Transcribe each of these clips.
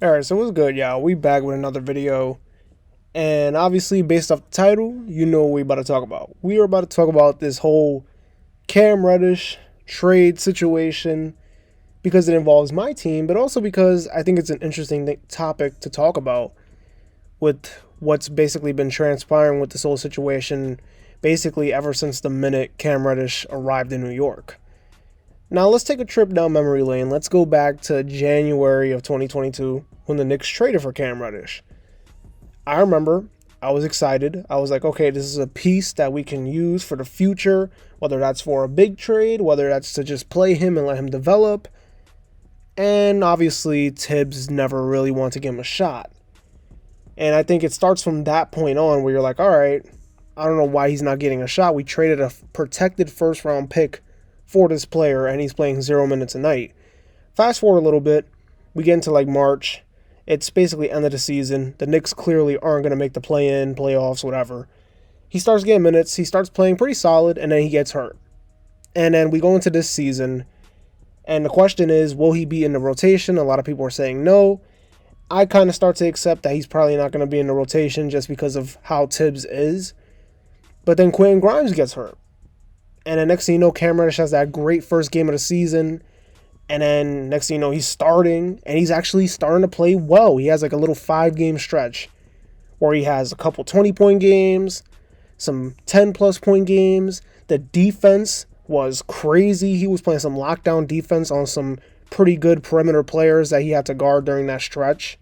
Alright, so what's good, y'all? We back with another video. And obviously, based off the title, you know what we about to talk about. We are about to talk about this whole Cam Reddish trade situation because it involves my team, but also because I think it's an interesting topic to talk about with what's basically been transpiring with this whole situation basically ever since the minute Cam Reddish arrived in New York. Now, let's take a trip down memory lane. Let's go back to January of 2022 when the Knicks traded for Cam Reddish. I remember I was excited. I was like, okay, this is a piece that we can use for the future, whether that's for a big trade, whether that's to just play him and let him develop. And obviously, Tibbs never really wanted to give him a shot. And I think it starts from that point on where you're like, all right, I don't know why he's not getting a shot. We traded a protected first round pick for this player, and he's playing 0 minutes a night. Fast forward a little bit, we get into like March. It's basically end of the season. The Knicks clearly aren't going to make the play-in, playoffs, whatever. He starts getting minutes. He starts playing pretty solid, and then he gets hurt. And then we go into this season, and the question is, will he be in the rotation? A lot of people are saying no. I kind of start to accept that he's probably not going to be in the rotation just because of how Tibbs is. But then Quentin Grimes gets hurt. And then next thing you know, Cam Reddish has that great first game of the season. And then next thing you know, he's starting. And he's actually starting to play well. He has like a little 5-game stretch where he has a couple 20-point games, some 10-plus point games. The defense was crazy. He was playing some lockdown defense on some pretty good perimeter players that he had to guard during that stretch.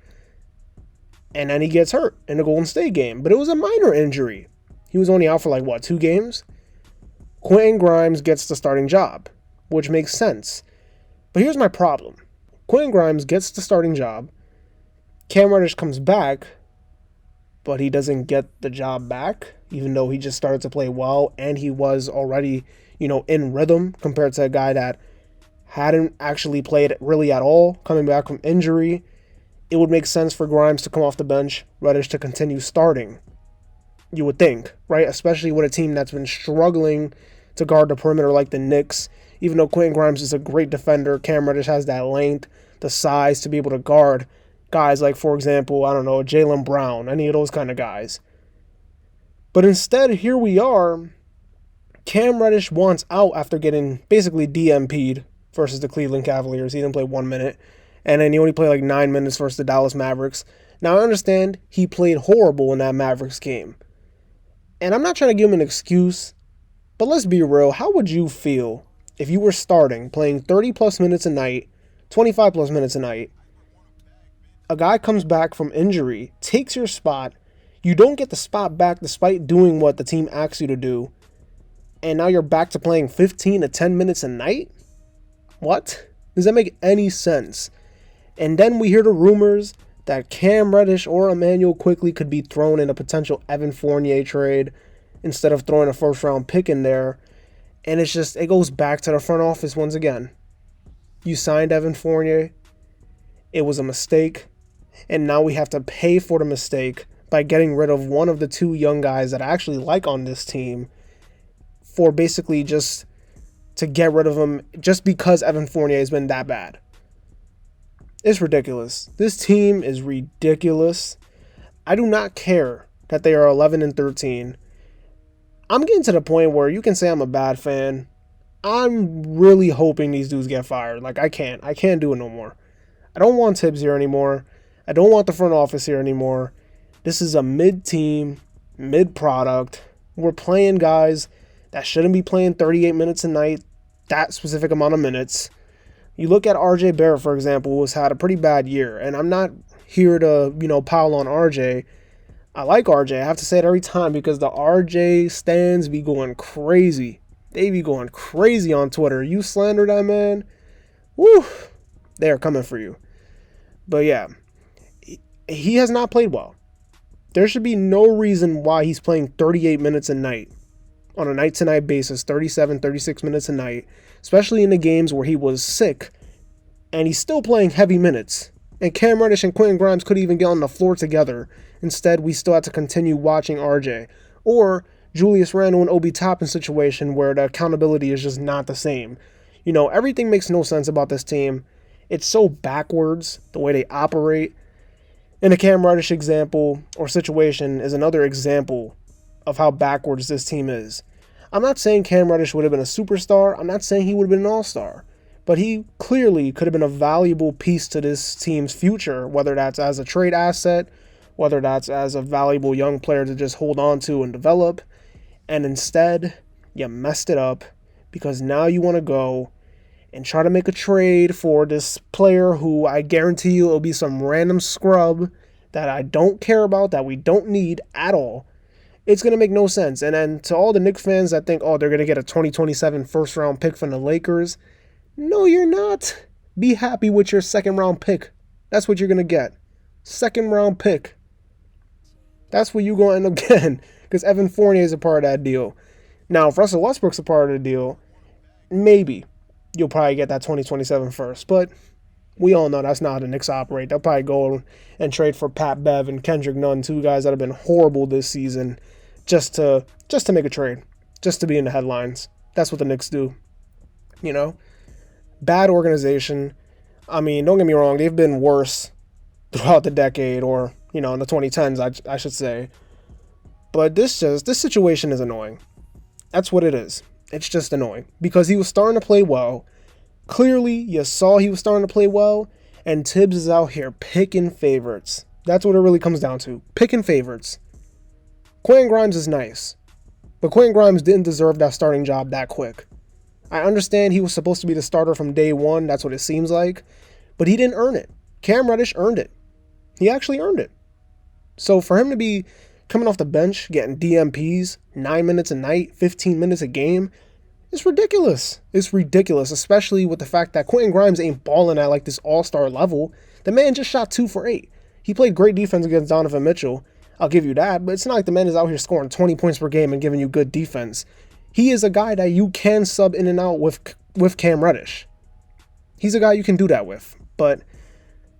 And then he gets hurt in the Golden State game. But it was a minor injury. He was only out for like, 2 games? Quentin Grimes gets the starting job, which makes sense. But here's my problem. Quentin Grimes gets the starting job. Cam Reddish comes back, but he doesn't get the job back, even though he just started to play well and he was already, in rhythm compared to a guy that hadn't actually played really at all, coming back from injury. It would make sense for Grimes to come off the bench, Reddish to continue starting. You would think, right? Especially with a team that's been struggling to guard the perimeter like the Knicks. Even though Quentin Grimes is a great defender, Cam Reddish has that length, the size to be able to guard guys like, for example, I don't know, Jaylen Brown, any of those kind of guys. But instead, here we are. Cam Reddish wants out after getting basically DMP'd versus the Cleveland Cavaliers. He didn't play 1 minute. And then he only played like 9 minutes versus the Dallas Mavericks. Now, I understand he played horrible in that Mavericks game. And I'm not trying to give him an excuse, but let's be real. How would you feel if you were starting, playing 30-plus minutes a night, 25-plus minutes a night, a guy comes back from injury, takes your spot, you don't get the spot back despite doing what the team asks you to do, and now you're back to playing 15 to 10 minutes a night? What? Does that make any sense? And then we hear the rumors that Cam Reddish or Emmanuel Quickley could be thrown in a potential Evan Fournier trade instead of throwing a first-round pick in there. And it goes back to the front office once again. You signed Evan Fournier. It was a mistake. And now we have to pay for the mistake by getting rid of one of the 2 young guys that I actually like on this team for basically just to get rid of him just because Evan Fournier has been that bad. It's ridiculous. This team is ridiculous. I do not care that they are 11-13. I'm getting to the point where you can say I'm a bad fan. I'm really hoping these dudes get fired. Like, I can't do it no more. I don't want Tibbs here anymore. I don't want the front office here anymore. This is a mid-team, mid-product. We're playing guys that shouldn't be playing 38 minutes a night, that specific amount of minutes. You look at RJ Barrett, for example, who's had a pretty bad year. And I'm not here to, pile on RJ. I like RJ. I have to say it every time because the RJ stands be going crazy. They be going crazy on Twitter. You slander that man, woo, they are coming for you. But yeah, he has not played well. There should be no reason why he's playing 38 minutes a night on a night-to-night basis, 37, 36 minutes a night, especially in the games where he was sick, and he's still playing heavy minutes. And Cam Reddish and Quentin Grimes could even get on the floor together. Instead, we still have to continue watching RJ. Or Julius Randle and Obi Toppin situation where the accountability is just not the same. Everything makes no sense about this team. It's so backwards, the way they operate. And the Cam Reddish example or situation is another example of how backwards this team is. I'm not saying Cam Reddish would have been a superstar. I'm not saying he would have been an all-star. But he clearly could have been a valuable piece to this team's future, whether that's as a trade asset, whether that's as a valuable young player to just hold on to and develop. And instead, you messed it up because now you want to go and try to make a trade for this player who I guarantee you will be some random scrub that I don't care about, that we don't need at all. It's going to make no sense. And then to all the Knicks fans that think, oh, they're going to get a 2027 first-round pick from the Lakers, no, you're not. Be happy with your second-round pick. That's what you're going to get. Second-round pick. That's what you're going to end up getting because Evan Fournier is a part of that deal. Now, if Russell Westbrook's a part of the deal, maybe you'll probably get that 2027 first. But we all know that's not how the Knicks operate. They'll probably go and trade for Pat Bev and Kendrick Nunn, two guys that have been horrible this season, just to make a trade, just to be in the headlines. That's what the Knicks do. You know? Bad organization. I mean, don't get me wrong, they've been worse throughout the decade, or, in the 2010s, I should say. But this situation is annoying. That's what it is. It's just annoying. Because he was starting to play well. Clearly, you saw he was starting to play well, and Tibbs is out here picking favorites. That's what it really comes down to. Picking favorites. Quentin Grimes is nice. But Quentin Grimes didn't deserve that starting job that quick. I understand he was supposed to be the starter from day one. That's what it seems like. But he didn't earn it. Cam Reddish earned it. He actually earned it. So for him to be coming off the bench, getting DMPs, 9 minutes a night, 15 minutes a game, it's ridiculous. It's ridiculous, especially with the fact that Quentin Grimes ain't balling at like this all-star level. The man just shot 2 for 8. He played great defense against Donovan Mitchell. I'll give you that. But it's not like the man is out here scoring 20 points per game and giving you good defense. He is a guy that you can sub in and out with Cam Reddish. He's a guy you can do that with. But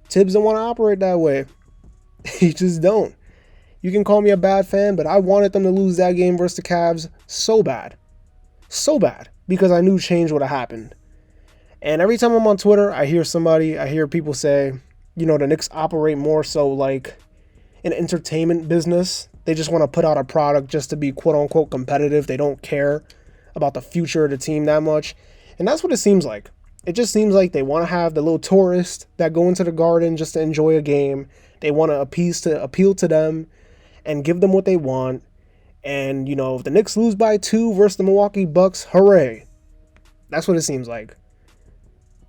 Tibbs don't want to operate that way. He just don't. You can call me a bad fan, but I wanted them to lose that game versus the Cavs so bad. So bad. Because I knew change would have happened. And every time I'm on Twitter, I hear people say, the Knicks operate more so like an entertainment business. They just want to put out a product just to be quote-unquote competitive. They don't care about the future of the team that much. And that's what it seems like. It just seems like they want to have the little tourists that go into the Garden just to enjoy a game. They want to appeal to them and give them what they want. And, if the Knicks lose by 2 versus the Milwaukee Bucks, hooray. That's what it seems like.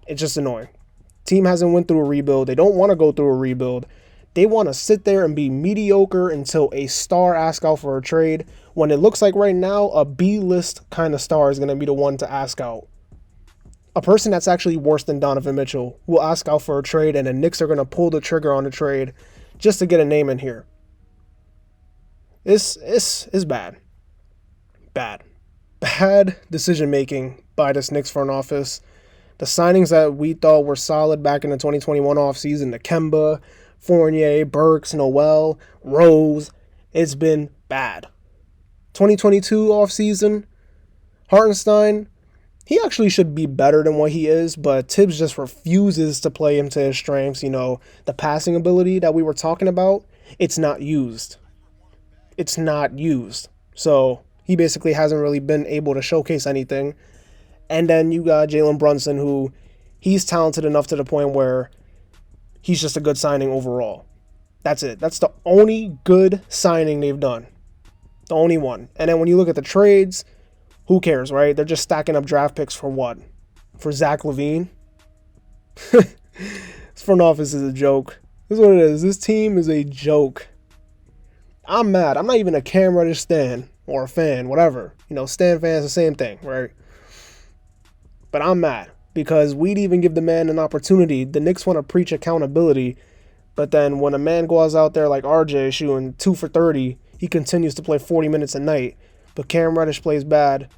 It's just annoying. Team hasn't went through a rebuild. They don't want to go through a rebuild. They want to sit there and be mediocre until a star asks out for a trade, when it looks like right now a B-list kind of star is going to be the one to ask out. A person that's actually worse than Donovan Mitchell will ask out for a trade, and the Knicks are going to pull the trigger on the trade just to get a name in here. It's bad. Bad decision-making by this Knicks front office. The signings that we thought were solid back in the 2021 offseason, the Kemba, Fournier, Burks, Noel, Rose, it's been bad. 2022 offseason, Hartenstein, he actually should be better than what he is, but Tibbs just refuses to play him to his strengths. The passing ability that we were talking about, it's not used. It's not used. So he basically hasn't really been able to showcase anything. And then you got Jalen Brunson, who he's talented enough to the point where he's just a good signing overall. That's it. That's the only good signing they've done. The only one. And then when you look at the trades, who cares, right? They're just stacking up draft picks for what? For Zach LaVine? This front office is a joke. This is what it is. This team is a joke. I'm mad. I'm not even a Cam Reddish stan or a fan, whatever. Stan fans, the same thing, right? But I'm mad because we'd even give the man an opportunity. The Knicks want to preach accountability, but then when a man goes out there like RJ shooting 2 for 30, he continues to play 40 minutes a night, but Cam Reddish plays bad,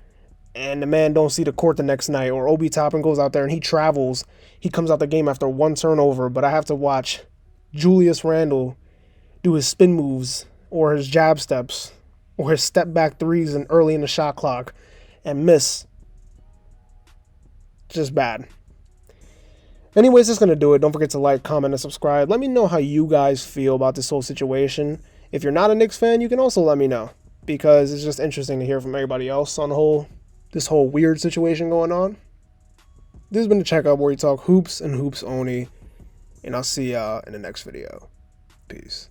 and the man don't see the court the next night, or Obi Toppin goes out there and he travels. He comes out the game after 1 turnover, but I have to watch Julius Randle do his spin moves or his jab steps or his step back threes and early in the shot clock and miss. Just bad. Anyways, that's going to do it. Don't forget to like, comment, and subscribe. Let me know how you guys feel about this whole situation. If you're not a Knicks fan, you can also let me know, because it's just interesting to hear from everybody else on this whole weird situation going on. This has been the Checkup, where we talk hoops and hoops only, and I'll see y'all in the next video. Peace.